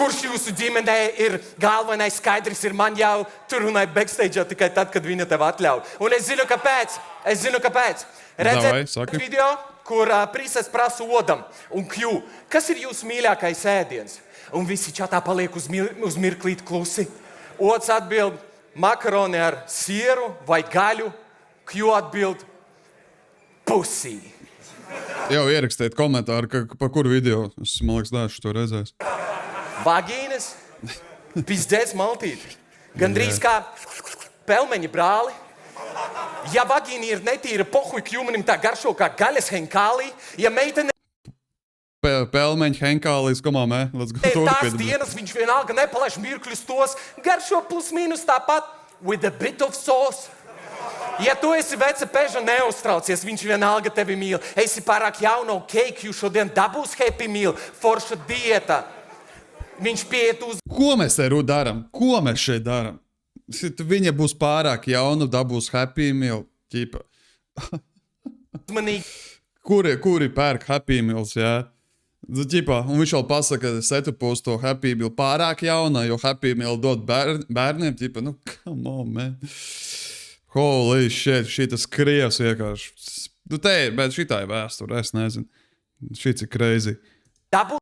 kurš jūsu ģimenē ir galvenais skaidrs, ir man jau tur runāja backstage tikai tad, kad viņa tev atļauj. Un es zinu, kāpēc. Redzēt video, kur prīsēs prasa Odam un Q, kas ir jūsu mīļākais ēdiens? Un visi čatā paliek uz mirklīt klusi. Ods atbild, makaroni ar sieru vai gaļu. Q atbild, pusī. Jau ierakstiet komentāru, par kuru video. Es, man liekas, dāšu to redzēs. Vagīnes, pizdēs maltīti. Gandrīz kā pelmeņa brāli. Ja vagīni ir netīra, pohuj Q-manim tā garšo kā gaļas henkālī. Ja meitene Pelmeņa henkālīs, komā, let's go ir tās turpināt. dienas, viņš vienalga nepalaiž mirkļus tos, garšo plus mīnus tāpat, with a bit of sauce. Ja tu esi veca peža, neuztraucies, viņš vienalga tevi mīl. Esi pārāk jauna, ok, Q šodien dabūs happy meal, forša dieta. Viņš pieiet uz Ko mēs te daram? Ko mēs šeit daram? Viņa būs pārāk jauna, dabūs happy meal, ķipa. uzmanīgi. Kuri pērk happy meals, jā? Ķipa, un viņš vēl pasaka, ka setupos to happy meal pārāk jauna, jo happy meal dod bērniem, ķipa, nu, come on, man. Holy shit, šitas krievs vienkārši. Nu, te ir, bet šitā ir vēsture, es nezinu. Šits ir crazy. Dabūs